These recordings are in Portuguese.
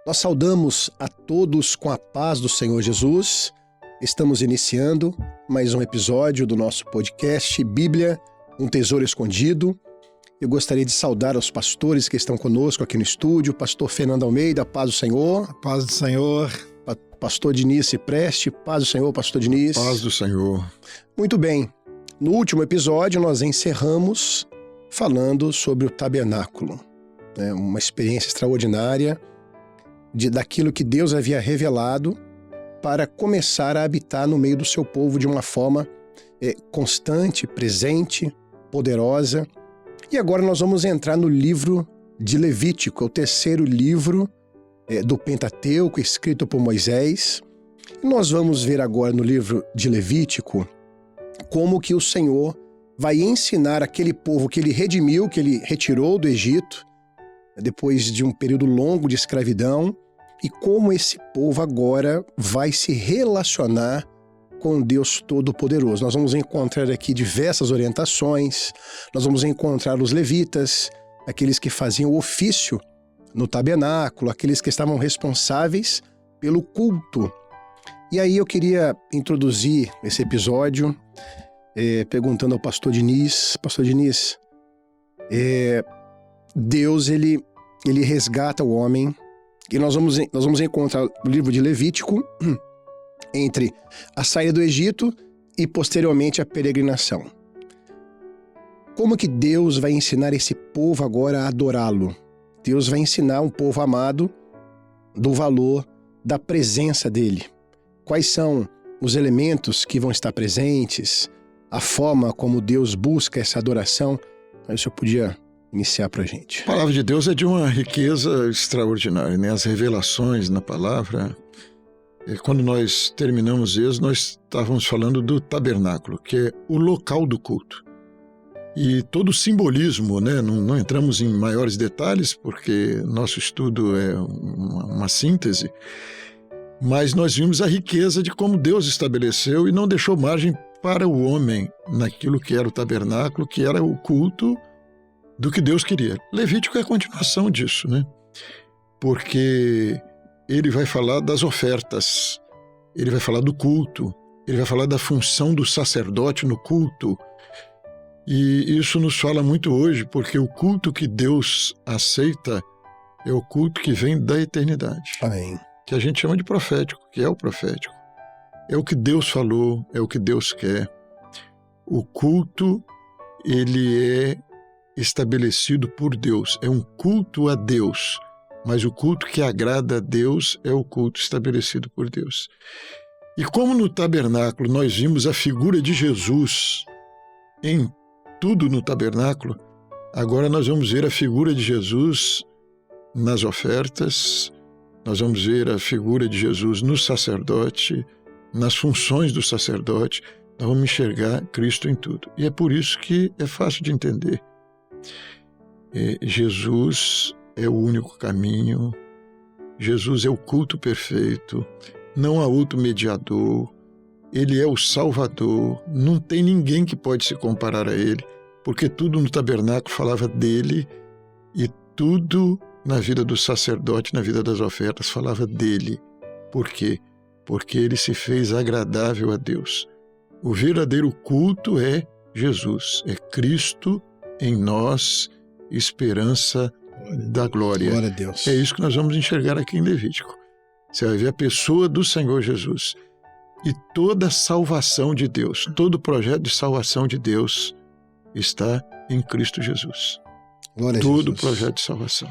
Nós saudamos a todos com a paz do Senhor Jesus. Estamos iniciando mais um episódio do nosso podcast Bíblia, um Tesouro Escondido. Eu gostaria de saudar os pastores que estão conosco aqui no estúdio, pastor Fernando Almeida, paz do Senhor. A paz do Senhor. Pastor Diniz Cipreste, paz do Senhor, pastor Diniz. Paz do Senhor. Muito bem. No último episódio nós encerramos falando sobre o tabernáculo, né? Uma experiência extraordinária daquilo que Deus havia revelado para começar a habitar no meio do seu povo de uma forma constante, presente, poderosa. E agora nós vamos entrar no livro de Levítico, o terceiro livro do Pentateuco, escrito por Moisés. E nós vamos ver agora no livro de Levítico como que o Senhor vai ensinar aquele povo que ele redimiu, que ele retirou do Egito, depois de um período longo de escravidão, e como esse povo agora vai se relacionar com Deus Todo-Poderoso. Nós vamos encontrar aqui diversas orientações, nós vamos encontrar os levitas, aqueles que faziam o ofício no tabernáculo, aqueles que estavam responsáveis pelo culto. E aí eu queria introduzir esse episódio perguntando ao pastor Diniz, Deus ele resgata o homem, e nós vamos encontrar o livro de Levítico entre a saída do Egito e posteriormente a peregrinação. Como que Deus vai ensinar esse povo agora a adorá-lo? Deus vai ensinar um povo amado do valor da presença dele. Quais são os elementos que vão estar presentes, a forma como Deus busca essa adoração? Aí o senhor podia iniciar para a gente. A palavra de Deus é de uma riqueza extraordinária, né? As revelações na palavra. Quando nós terminamos isso, nós estávamos falando do tabernáculo, que é o local do culto. E todo o simbolismo, né? Não entramos em maiores detalhes, porque nosso estudo é uma síntese, mas nós vimos a riqueza de como Deus estabeleceu e não deixou margem para o homem naquilo que era o tabernáculo, que era o culto do que Deus queria. Levítico é a continuação disso, né? Porque ele vai falar das ofertas, ele vai falar do culto, ele vai falar da função do sacerdote no culto. E isso nos fala muito hoje, porque o culto que Deus aceita é o culto que vem da eternidade. Amém. Que a gente chama de profético, que é o profético. É o que Deus falou, é o que Deus quer. O culto, ele é estabelecido por Deus, é um culto a Deus, mas o culto que agrada a Deus é o culto estabelecido por Deus. E como no tabernáculo nós vimos a figura de Jesus em tudo no tabernáculo, agora nós vamos ver a figura de Jesus nas ofertas, nós vamos ver a figura de Jesus no sacerdote, nas funções do sacerdote, nós vamos enxergar Cristo em tudo. E é por isso que é fácil de entender. Jesus é o único caminho, Jesus é o culto perfeito, não há outro mediador, ele é o Salvador, não tem ninguém que pode se comparar a ele, porque tudo no tabernáculo falava dele e tudo na vida do sacerdote, na vida das ofertas, falava dele. Por quê? Porque ele se fez agradável a Deus. O verdadeiro culto é Jesus, é Cristo em nós, esperança da glória. Glória a Deus. É isso que nós vamos enxergar aqui em Levítico. Você vai ver a pessoa do Senhor Jesus e toda a salvação de Deus, todo o projeto de salvação de Deus está em Cristo Jesus. Glória a todo Jesus. O projeto de salvação.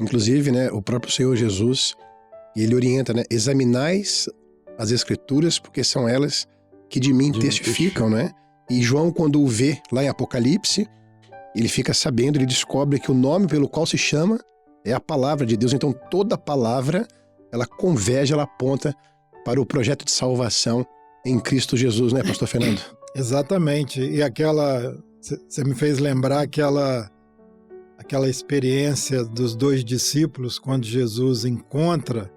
Inclusive, né, o próprio Senhor Jesus, ele orienta, né, examinais as Escrituras, porque são elas que de mim testificam, né? E João, quando o vê lá em Apocalipse, ele fica sabendo, ele descobre que o nome pelo qual se chama é a palavra de Deus. Então toda palavra, ela converge, ela aponta para o projeto de salvação em Cristo Jesus, né, pastor Fernando? Exatamente. E você me fez lembrar aquela experiência dos dois discípulos, quando Jesus encontra,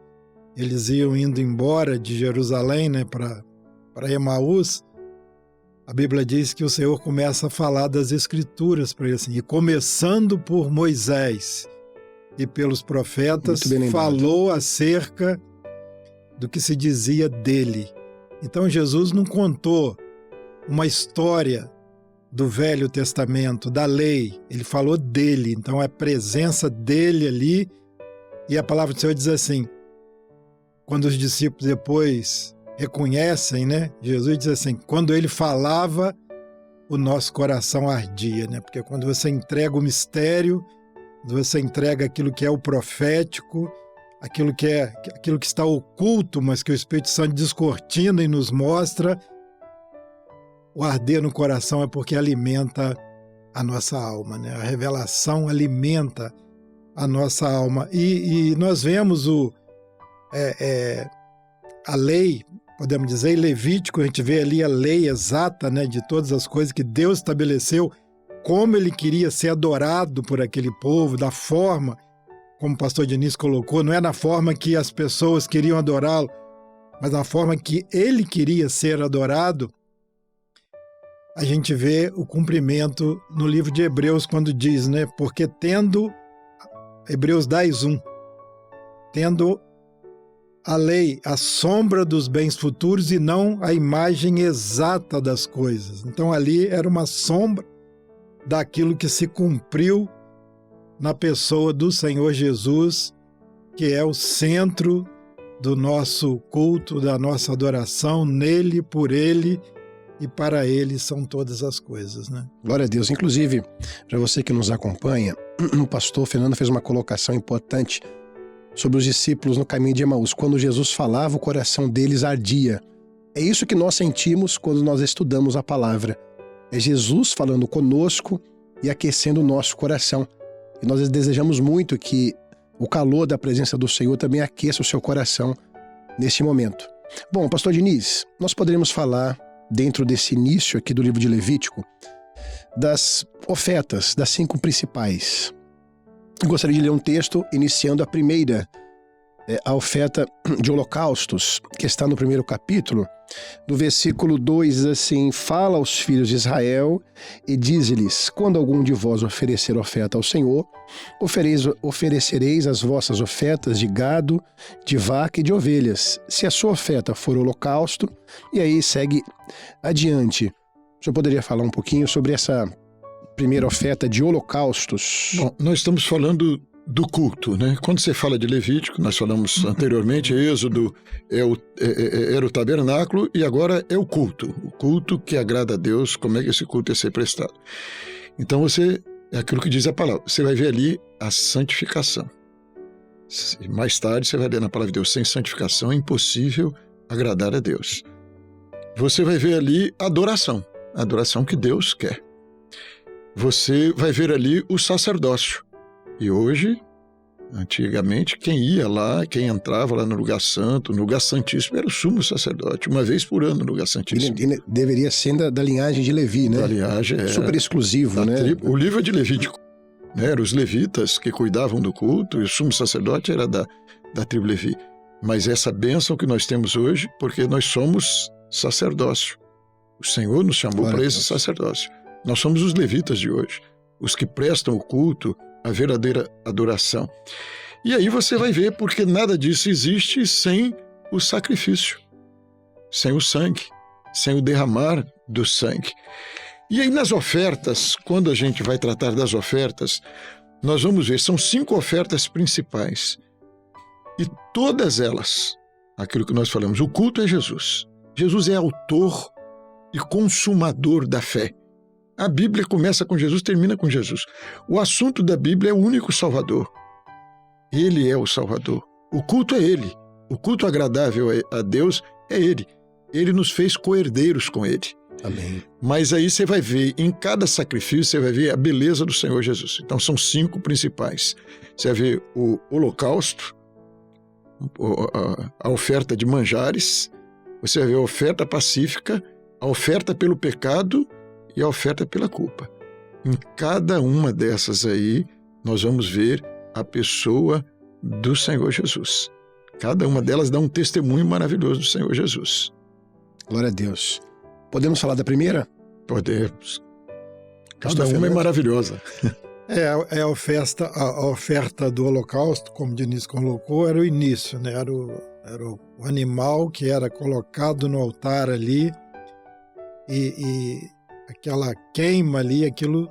eles iam indo embora de Jerusalém, né, para Emaús. A Bíblia diz que o Senhor começa a falar das Escrituras para ele assim, e começando por Moisés e pelos profetas, Muito bem lembrado. falou acerca do que se dizia dele. Então Jesus não contou uma história do Velho Testamento, da lei, ele falou dele. Então a presença dele ali, e a palavra do Senhor diz assim, quando os discípulos depois reconhecem, né? Jesus diz assim, quando ele falava, o nosso coração ardia, né? Porque quando você entrega o mistério, quando você entrega aquilo que é o profético, aquilo que está oculto, mas que o Espírito Santo descortina e nos mostra, o arder no coração é porque alimenta a nossa alma, né? A revelação alimenta a nossa alma. E nós vemos a lei, podemos dizer, em Levítico, a gente vê ali a lei exata, né, de todas as coisas que Deus estabeleceu, como ele queria ser adorado por aquele povo, da forma, como o pastor Diniz colocou, não é na forma que as pessoas queriam adorá-lo, mas na forma que ele queria ser adorado. A gente vê o cumprimento no livro de Hebreus, quando diz, né, porque tendo, Hebreus 10:1, tendo a lei, a sombra dos bens futuros e não a imagem exata das coisas. Então ali era uma sombra daquilo que se cumpriu na pessoa do Senhor Jesus, que é o centro do nosso culto, da nossa adoração, nele, por ele e para ele são todas as coisas, né? Glória a Deus. Inclusive, para você que nos acompanha, o pastor Fernando fez uma colocação importante sobre os discípulos no caminho de Emaús. Quando Jesus falava, o coração deles ardia. É isso que nós sentimos quando nós estudamos a palavra. É Jesus falando conosco e aquecendo o nosso coração. E nós desejamos muito que o calor da presença do Senhor também aqueça o seu coração neste momento. Bom, pastor Diniz, nós poderíamos falar, dentro desse início aqui do livro de Levítico, das ofertas, das 5 principais. Eu gostaria de ler um texto iniciando a primeira, a oferta de holocaustos, que está no primeiro capítulo. Do versículo 2 diz assim, fala aos filhos de Israel e diz-lhes, quando algum de vós oferecer oferta ao Senhor, oferecereis as vossas ofertas de gado, de vaca e de ovelhas, se a sua oferta for holocausto, e aí segue adiante. O senhor poderia falar um pouquinho sobre essa primeira oferta de holocaustos? Bom, nós estamos falando do culto, né? Quando você fala de Levítico, nós falamos anteriormente, Êxodo era o tabernáculo e agora é o culto que agrada a Deus, como é que esse culto ia ser prestado. Então é aquilo que diz a palavra, você vai ver ali a santificação. Mais tarde você vai ler na palavra de Deus, sem santificação é impossível agradar a Deus. Você vai ver ali a adoração que Deus quer. Você vai ver ali o sacerdócio. E hoje, antigamente, quem ia lá, quem entrava lá no lugar santo, no lugar santíssimo, era o sumo sacerdote, uma vez por ano no lugar santíssimo. Ele deveria ser da linhagem de Levi, né? Da linhagem, super exclusivo, né? O livro é de Levítico, né? Eram os levitas que cuidavam do culto, e o sumo sacerdote era da tribo Levi. Mas essa bênção que nós temos hoje, porque nós somos sacerdócio. O Senhor nos chamou para esse sacerdócio. Nós somos os levitas de hoje, os que prestam o culto, a verdadeira adoração. E aí você vai ver porque nada disso existe sem o sacrifício, sem o sangue, sem o derramar do sangue. E aí nas ofertas, quando a gente vai tratar das ofertas, nós vamos ver, são 5 ofertas principais. E todas elas, aquilo que nós falamos, o culto é Jesus. Jesus é autor e consumador da fé. A Bíblia começa com Jesus, termina com Jesus. O assunto da Bíblia é o único Salvador. Ele é o Salvador. O culto é Ele. O culto agradável a Deus é Ele. Ele nos fez co-herdeiros com Ele. Amém. Mas aí você vai ver, em cada sacrifício, você vai ver a beleza do Senhor Jesus. Então são 5 principais. Você vai ver o holocausto, a oferta de manjares, você vai ver a oferta pacífica, a oferta pelo pecado e a oferta pela culpa. Em cada uma dessas aí, nós vamos ver a pessoa do Senhor Jesus. Cada uma delas dá um testemunho maravilhoso do Senhor Jesus. Glória a Deus. Podemos falar da primeira? Podemos. Pastor Cada uma Fernando? é maravilhosa. A oferta do holocausto, como o Diniz colocou, era o início, né? Era o animal que era colocado no altar ali e aquela queima ali, aquilo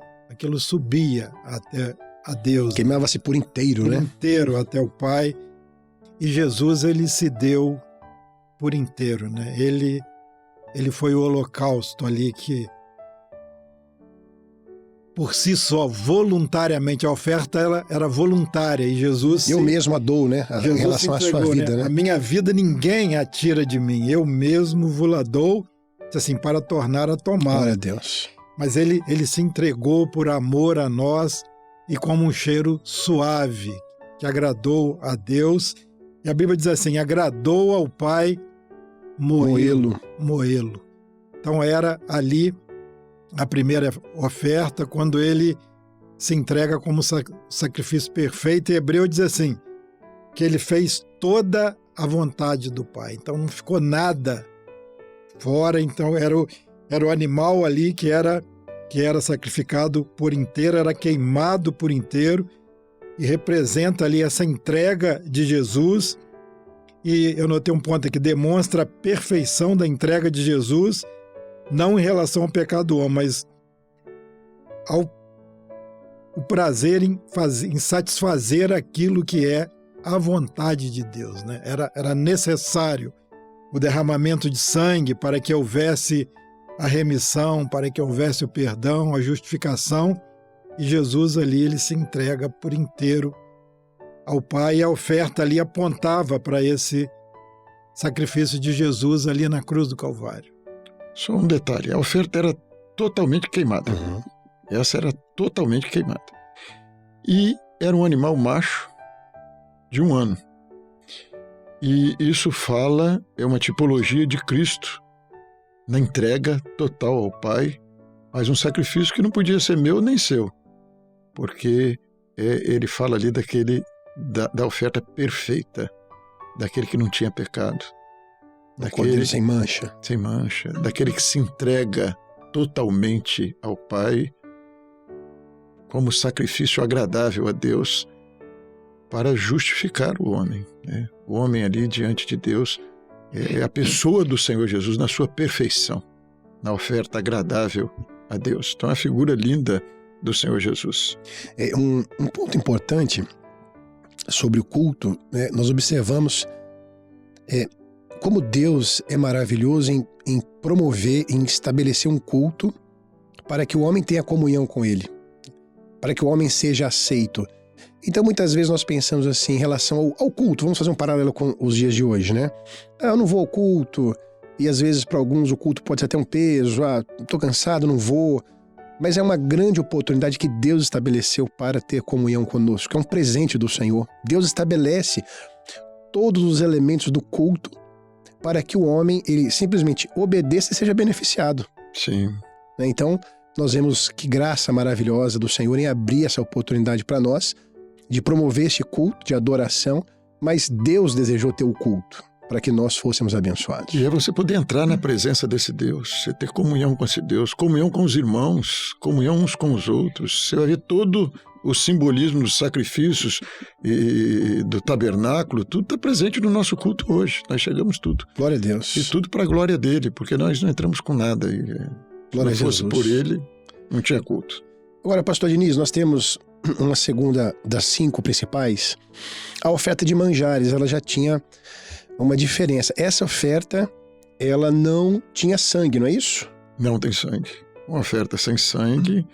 subia até a Deus. Queimava-se por inteiro, né? Inteiro até o Pai. E Jesus, ele se deu por inteiro, né? Ele foi o holocausto ali que, por si só, voluntariamente, a oferta ela era voluntária e Jesus... Eu mesmo a dou, né? Em relação à sua vida, né? A minha vida ninguém a tira de mim, eu mesmo vou-la dou, assim, para tornar a tomá-la. Glória a Deus. Mas ele se entregou por amor a nós e como um cheiro suave, que agradou a Deus. E a Bíblia diz assim, agradou ao Pai moê-lo. Então era ali a primeira oferta, quando ele se entrega como sacrifício perfeito. E Hebreu diz assim, que ele fez toda a vontade do Pai. Então não ficou nada fora. Então era o animal ali que era sacrificado por inteiro, era queimado por inteiro, e representa ali essa entrega de Jesus. E eu notei um ponto aqui, demonstra a perfeição da entrega de Jesus, não em relação ao pecado do homem, mas o prazer em satisfazer aquilo que é a vontade de Deus, né? Era necessário o derramamento de sangue para que houvesse a remissão, para que houvesse o perdão, a justificação. E Jesus ali, ele se entrega por inteiro ao Pai, e a oferta ali apontava para esse sacrifício de Jesus ali na cruz do Calvário. Só um detalhe, a oferta era totalmente queimada. Uhum. Essa era totalmente queimada. E era um animal macho de 1 ano. E isso é uma tipologia de Cristo, na entrega total ao Pai, mas um sacrifício que não podia ser meu nem seu, porque ele fala ali da oferta perfeita, daquele que não tinha pecado, daquele sem mancha, daquele que se entrega totalmente ao Pai como sacrifício agradável a Deus para justificar o homem, né? O homem ali diante de Deus é a pessoa do Senhor Jesus na sua perfeição, na oferta agradável a Deus. Então, é a figura linda do Senhor Jesus. Um ponto importante sobre o culto, né, nós observamos como Deus é maravilhoso em promover, em estabelecer um culto para que o homem tenha comunhão com Ele, para que o homem seja aceito. Então, muitas vezes nós pensamos assim em relação ao culto. Vamos fazer um paralelo com os dias de hoje, né? Eu não vou ao culto, e às vezes para alguns o culto pode ser até um peso. Estou cansado, não vou. Mas é uma grande oportunidade que Deus estabeleceu para ter comunhão conosco, que é um presente do Senhor. Deus estabelece todos os elementos do culto para que o homem ele simplesmente obedeça e seja beneficiado. Sim. Então, nós vemos que graça maravilhosa do Senhor em abrir essa oportunidade para nós, de promover esse culto de adoração, mas Deus desejou ter o culto para que nós fôssemos abençoados. E é você poder entrar na presença desse Deus, você ter comunhão com esse Deus, comunhão com os irmãos, comunhão uns com os outros. Você vai ver todo o simbolismo dos sacrifícios e do tabernáculo, tudo está presente no nosso culto hoje. Nós chegamos tudo. Glória a Deus. E tudo para a glória dele, porque nós não entramos com nada. Se não fosse por ele, não tinha culto. Agora, pastor Diniz, nós temos uma segunda das 5 principais. A oferta de manjares, ela já tinha uma diferença. Essa oferta, ela não tinha sangue, não é isso? Não tem sangue. Uma oferta sem sangue.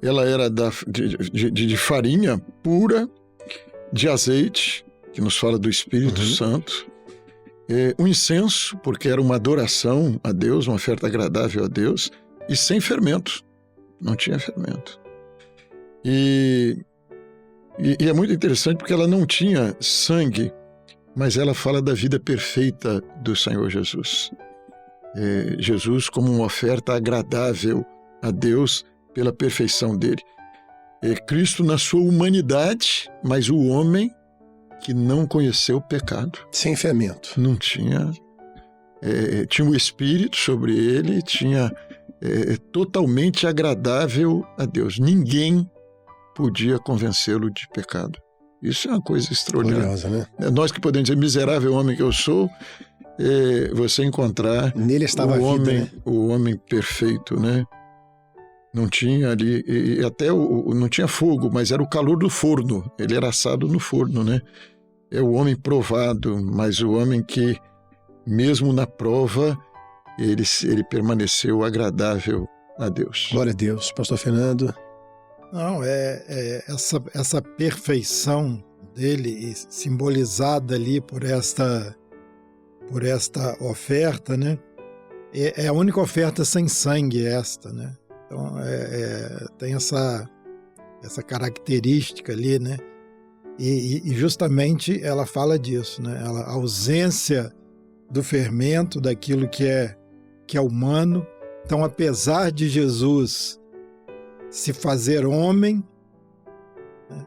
Ela era de farinha pura, de azeite, que nos fala do Espírito Santo. Um incenso, porque era uma adoração a Deus, uma oferta agradável a Deus, e sem fermento. Não tinha fermento. E é muito interessante porque ela não tinha sangue, mas ela fala da vida perfeita do Senhor Jesus. Jesus como uma oferta agradável a Deus pela perfeição dele. Cristo na sua humanidade, mas o homem que não conheceu o pecado. Sem fermento. Não tinha. Tinha o Espírito sobre ele, tinha totalmente agradável a Deus. Ninguém podia convencê-lo de pecado. Isso é uma coisa extraordinária. Gloriosa, né? Nós que podemos dizer, miserável homem que eu sou, você encontrar Nele estava a vida, né? o homem perfeito, né? Não tinha ali, e até não tinha fogo, mas era o calor do forno. Ele era assado no forno, né? É o homem provado, mas o homem que, mesmo na prova, ele permaneceu agradável a Deus. Glória a Deus. Pastor Fernando. Não, essa perfeição dele, simbolizada ali por esta oferta, né? É a única oferta sem sangue esta, né? Então, tem essa característica ali, né? E justamente ela fala disso, né? A ausência do fermento, daquilo que é humano. Então, apesar de Jesus se fazer homem, né,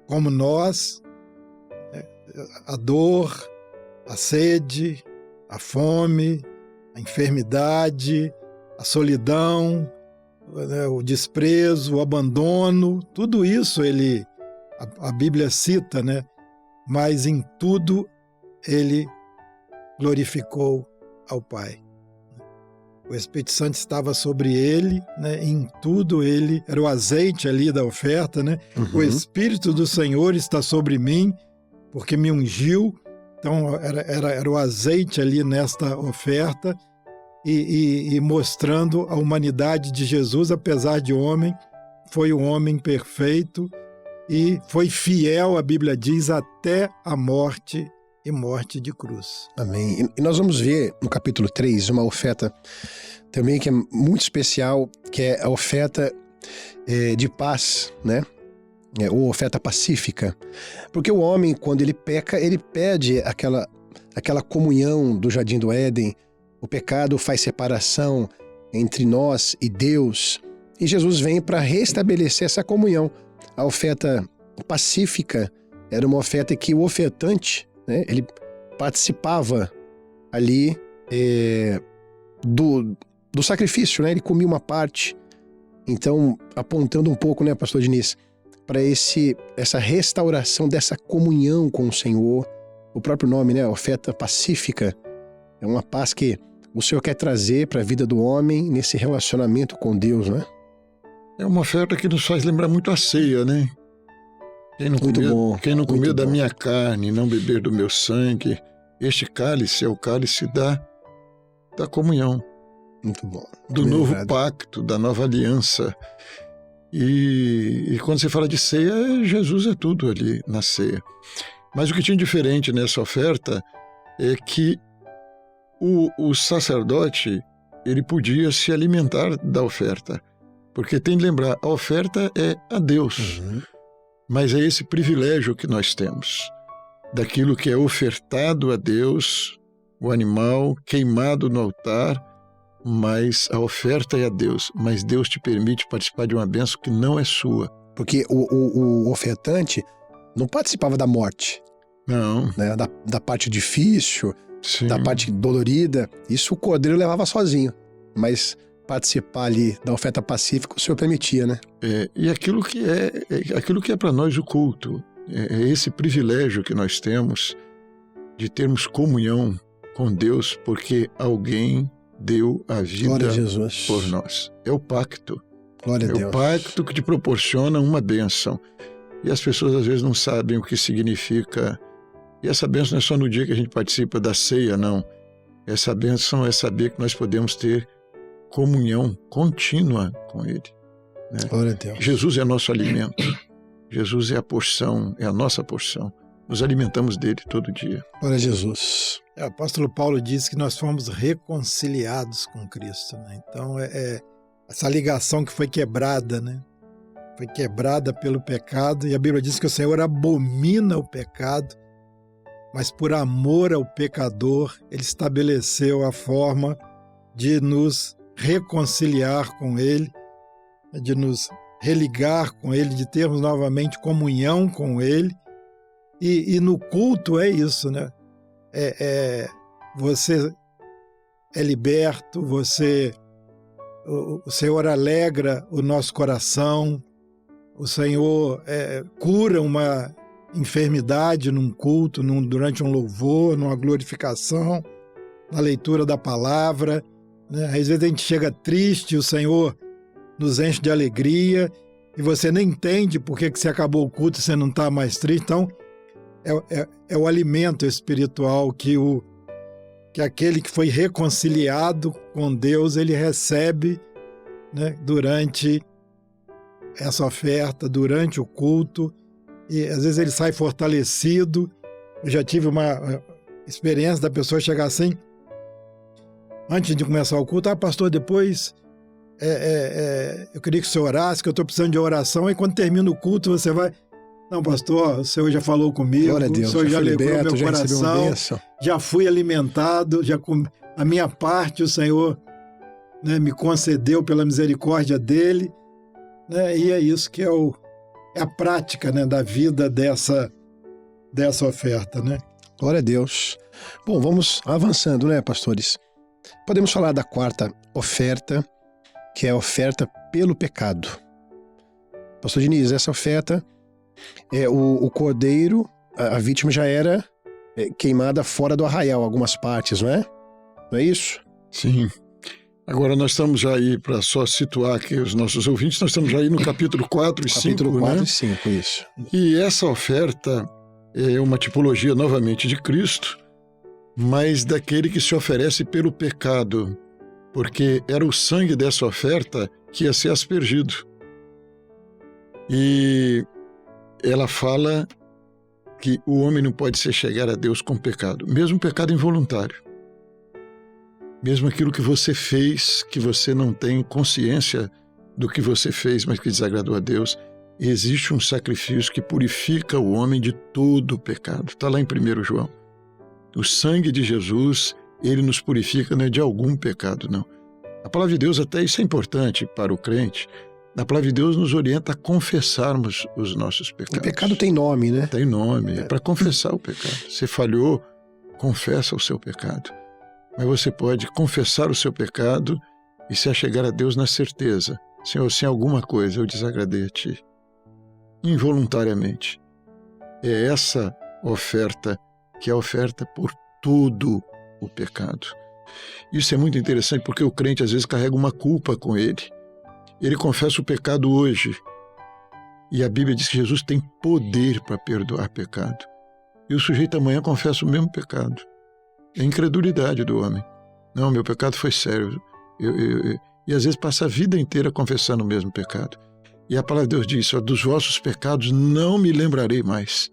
como nós, né, a dor, a sede, a fome, a enfermidade, a solidão, né, o desprezo, o abandono, tudo isso a Bíblia cita, né? Mas em tudo ele glorificou ao Pai. O Espírito Santo estava sobre ele, né? Em tudo ele, era o azeite ali da oferta, né? Uhum. O Espírito do Senhor está sobre mim, porque me ungiu. Então era o azeite ali nesta oferta e mostrando a humanidade de Jesus, apesar de homem, foi um homem perfeito e foi fiel, a Bíblia diz, até a morte e morte de cruz. Amém. E nós vamos ver no capítulo 3 uma oferta também que é muito especial, que é a oferta de paz, né? Ou oferta pacífica. Porque o homem, quando ele peca, ele perde aquela comunhão do Jardim do Éden. O pecado faz separação entre nós e Deus. E Jesus vem para restabelecer essa comunhão. A oferta pacífica era uma oferta que o ofertante, né, ele participava ali do sacrifício, né? Ele comia uma parte. Então, apontando um pouco, né, pastor Diniz, para essa restauração dessa comunhão com o Senhor. O próprio nome, né, oferta pacífica, é uma paz que o Senhor quer trazer para a vida do homem nesse relacionamento com Deus, né? É uma oferta que nos faz lembrar muito a ceia, né? Quem não comer da minha carne, não beber do meu sangue, este cálice é o cálice da comunhão. Muito bom. Do novo pacto, da nova aliança. E quando você fala de ceia, Jesus é tudo ali na ceia. Mas o que tinha diferente nessa oferta é que o sacerdote, ele podia se alimentar da oferta. Porque tem de lembrar, a oferta é a Deus. Uhum. Mas é esse privilégio que nós temos, daquilo que é ofertado a Deus, o animal queimado no altar, mas a oferta é a Deus. Mas Deus te permite participar de uma bênção que não é sua. Porque o ofertante não participava da morte. Não. Né? Da parte difícil, Sim. da parte dolorida. Isso o cordeiro levava sozinho. Mas participar ali da oferta pacífica o Senhor permitia, né? E aquilo que é para nós o culto, é esse privilégio que nós temos de termos comunhão com Deus, porque alguém deu a vida Glória a Jesus. por nós. É o pacto. Glória a Deus. É o pacto que te proporciona uma bênção. E as pessoas às vezes não sabem o que significa. E essa bênção não é só no dia que a gente participa da ceia, não. Essa bênção é saber que nós podemos ter comunhão contínua com Ele. Né? Glória a Deus. Jesus é nosso alimento. Jesus é a porção, é a nossa porção. Nos alimentamos dele todo dia. Glória a Jesus. O apóstolo Paulo diz que nós fomos reconciliados com Cristo, né? Então, essa ligação que foi quebrada, né? Foi quebrada pelo pecado, e a Bíblia diz que o Senhor abomina o pecado, mas por amor ao pecador, Ele estabeleceu a forma de nos reconciliar com Ele, de nos religar com Ele, de termos novamente comunhão com Ele. E no culto é isso, né? Você é liberto, o Senhor alegra o nosso coração, o Senhor cura uma enfermidade num culto, durante um louvor, numa glorificação, na leitura da palavra, né? Às vezes a gente chega triste, o Senhor nos enche de alegria e você nem entende por que você acabou o culto e você não está mais triste. Então, é o alimento espiritual que aquele que foi reconciliado com Deus, ele recebe, né, durante essa oferta, durante o culto, e às vezes ele sai fortalecido. Eu já tive uma experiência da pessoa chegar assim, antes de começar o culto: pastor, depois eu queria que o senhor orasse, que eu estou precisando de oração. E quando termina o culto, você vai: não, pastor, o senhor já falou comigo, glória a Deus, o senhor já alegrou liberto, meu coração, já fui alimentado, a minha parte o Senhor, né, me concedeu pela misericórdia dele, né, e é isso que é a prática, né, da vida dessa oferta, né? Glória a Deus. Bom, vamos avançando, né, pastores? Podemos falar da quarta oferta, que é a oferta pelo pecado. Pastor Diniz, essa oferta, o cordeiro, a vítima já era queimada fora do arraial, algumas partes, não é? Não é isso? Sim. Agora nós estamos já aí, para só situar aqui os nossos ouvintes, nós estamos já aí no capítulo 4 e 5, Capítulo 4 né? e 5, isso. E essa oferta é uma tipologia, novamente, de Cristo, mas daquele que se oferece pelo pecado, porque era o sangue dessa oferta que ia ser aspergido. E ela fala que o homem não pode se chegar a Deus com pecado, mesmo pecado involuntário. Mesmo aquilo que você fez, que você não tem consciência do que você fez, mas que desagradou a Deus, existe um sacrifício que purifica o homem de todo o pecado. Está lá em 1 João. O sangue de Jesus, ele nos purifica, não é de algum pecado, não. A palavra de Deus, até isso é importante para o crente, a palavra de Deus nos orienta a confessarmos os nossos pecados. O pecado tem nome, né? Tem nome, é para confessar o pecado. Você falhou, confessa o seu pecado. Mas você pode confessar o seu pecado e se achegar a Deus na certeza: Senhor, se em alguma coisa eu desagradei a Ti, involuntariamente. É essa oferta que é a oferta por todo o pecado. Isso é muito interessante porque o crente às vezes carrega uma culpa com ele. Ele confessa o pecado hoje. E a Bíblia diz que Jesus tem poder para perdoar pecado. E o sujeito amanhã confessa o mesmo pecado. É a incredulidade do homem. Não, meu pecado foi sério. E às vezes passa a vida inteira confessando o mesmo pecado. E a palavra de Deus diz: dos vossos pecados não me lembrarei mais.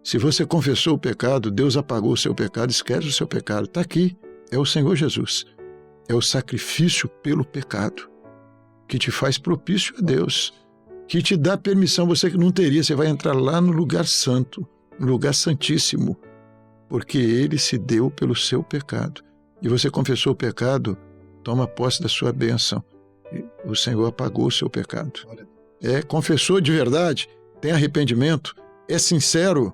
Se você confessou o pecado, Deus apagou o seu pecado, esquece o seu pecado. Está aqui, é o Senhor Jesus. É o sacrifício pelo pecado que te faz propício a Deus, que te dá permissão, você que não teria, você vai entrar lá no lugar santo, no lugar santíssimo, porque Ele se deu pelo seu pecado. E você confessou o pecado, toma posse da sua bênção. O Senhor apagou o seu pecado. Confessou de verdade, tem arrependimento, é sincero.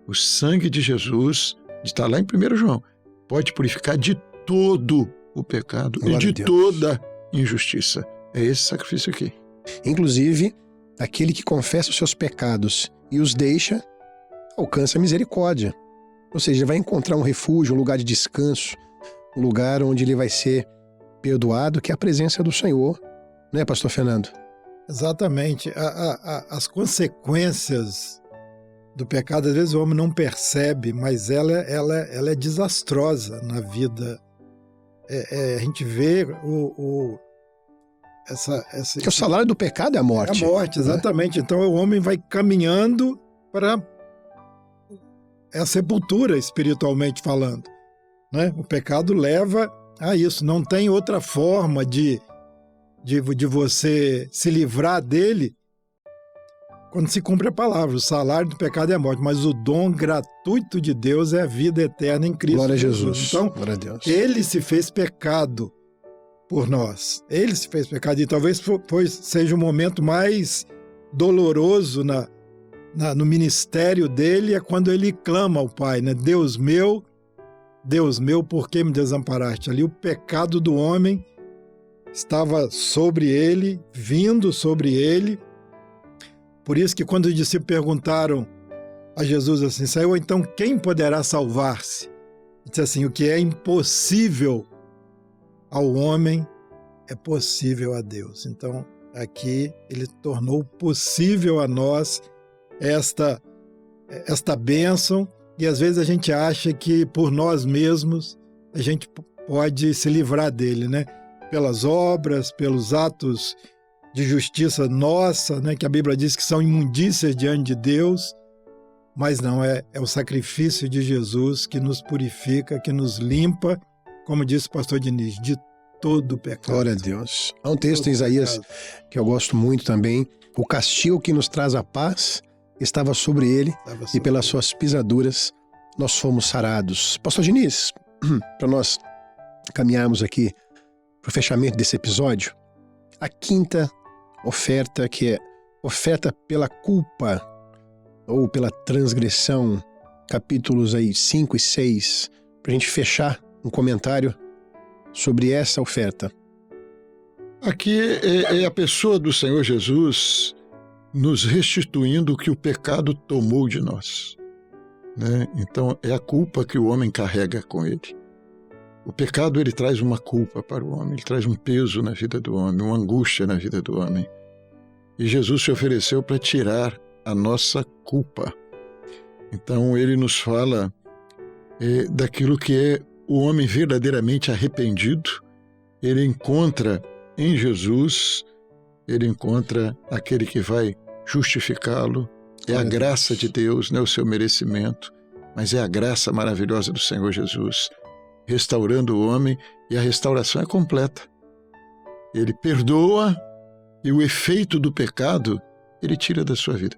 O sangue de Jesus, está lá em 1 João, pode purificar de todo o pecado e de toda injustiça. É esse sacrifício aqui. Inclusive, aquele que confessa os seus pecados e os deixa, alcança a misericórdia. Ou seja, ele vai encontrar um refúgio, um lugar de descanso, um lugar onde ele vai ser perdoado, que é a presença do Senhor. Né, pastor Fernando? Exatamente. As consequências do pecado, às vezes o homem não percebe, mas ela é desastrosa na vida. A gente vê que o salário do pecado é a morte. É a morte, exatamente. Né? Então o homem vai caminhando para a sepultura, espiritualmente falando. Né? O pecado leva a isso. Não tem outra forma de você se livrar dele quando se cumpre a palavra. O salário do pecado é a morte, mas o dom gratuito de Deus é a vida eterna em Cristo. Glória a Jesus. Então, glória a Deus. Ele se fez pecado por nós. Ele se fez pecado. E talvez seja o momento mais doloroso no ministério dele, é quando ele clama ao Pai, né? Deus meu, por que me desamparaste? Ali o pecado do homem estava sobre ele, vindo sobre ele, Por isso que quando os discípulos perguntaram a Jesus assim, Senhor, então quem poderá salvar-se? Ele disse assim, o que é impossível ao homem é possível a Deus. Então, aqui ele tornou possível a nós esta bênção, e às vezes a gente acha que por nós mesmos a gente pode se livrar dele, né? Pelas obras, pelos atos de justiça nossa, né? Que a Bíblia diz que são imundícias diante de Deus, mas não, é o sacrifício de Jesus que nos purifica, que nos limpa, como disse o pastor Diniz, de todo o pecado. Glória a Deus. Há um texto em Isaías que eu gosto muito também. O castigo que nos traz a paz estava sobre ele e pelas suas pisaduras nós fomos sarados. Pastor Diniz, para nós caminharmos aqui para o fechamento desse episódio, a quinta oferta, que é oferta pela culpa ou pela transgressão, capítulos aí 5 e 6, para a gente fechar um comentário sobre essa oferta. Aqui é a pessoa do Senhor Jesus nos restituindo o que o pecado tomou de nós, né? Então, é a culpa que o homem carrega com ele. O pecado, ele traz uma culpa para o homem, ele traz um peso na vida do homem, uma angústia na vida do homem. E Jesus se ofereceu para tirar a nossa culpa. Então, ele nos fala daquilo que é o homem verdadeiramente arrependido. Ele encontra em Jesus, ele encontra aquele que vai justificá-lo. É a graça de Deus, não é o seu merecimento, mas é a graça maravilhosa do Senhor Jesus, restaurando o homem, e a restauração é completa. Ele perdoa e o efeito do pecado ele tira da sua vida.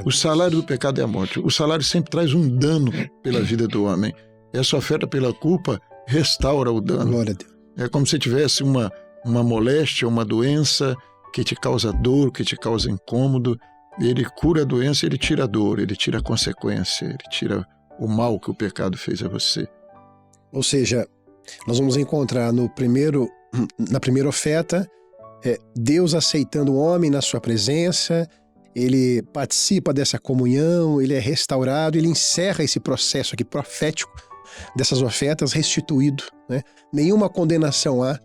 O salário do pecado é a morte. O salário sempre traz um dano pela vida do homem. Essa oferta pela culpa restaura o dano. Glória a Deus. É como se tivesse uma moléstia, uma doença que te causa dor, que te causa incômodo. Ele cura a doença, ele tira a dor, ele tira a consequência, ele tira o mal que o pecado fez a você. Ou seja, nós vamos encontrar na primeira oferta, Deus aceitando o homem na sua presença, ele participa dessa comunhão, ele é restaurado, ele encerra esse processo aqui profético dessas ofertas restituído, né? Nenhuma condenação há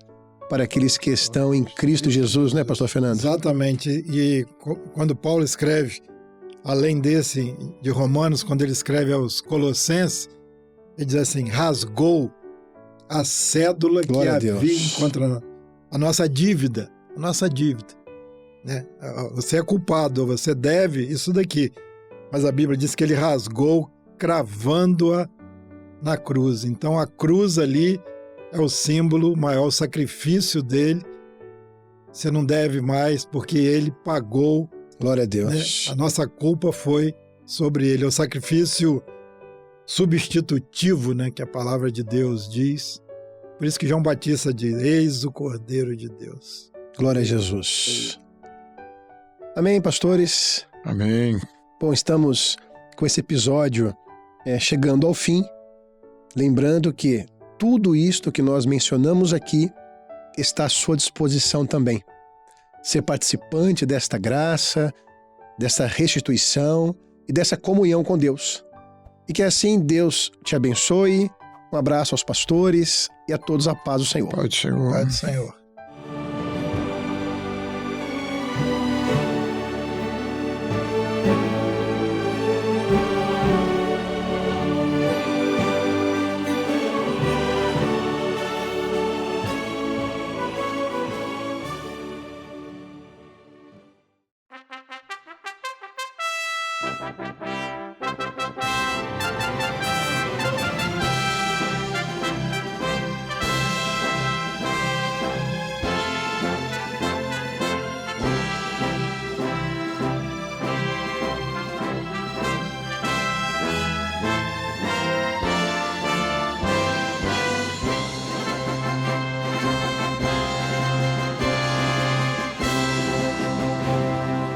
para aqueles que estão em Cristo Jesus, né, pastor Fernando? Exatamente. E quando Paulo escreve, além desse de Romanos, quando ele escreve aos Colossenses, ele diz assim, rasgou a cédula que havia contra a nossa dívida, né? Você é culpado, você deve isso daqui, mas a Bíblia diz que ele rasgou, cravando-a na cruz. Então a cruz ali é o símbolo maior, o sacrifício dele. Você não deve mais, porque ele pagou. Glória a Deus. Né? A nossa culpa foi sobre ele. É o sacrifício substitutivo, né, que a palavra de Deus diz. Por isso que João Batista diz, eis o Cordeiro de Deus. Glória a Jesus. Amém, pastores? Amém. Bom, estamos com esse episódio chegando ao fim. Lembrando que tudo isto que nós mencionamos aqui está à sua disposição também. Ser participante desta graça, dessa restituição e dessa comunhão com Deus. E que assim Deus te abençoe. Um abraço aos pastores e a todos a paz do Senhor. Paz do Senhor. Paz do Senhor.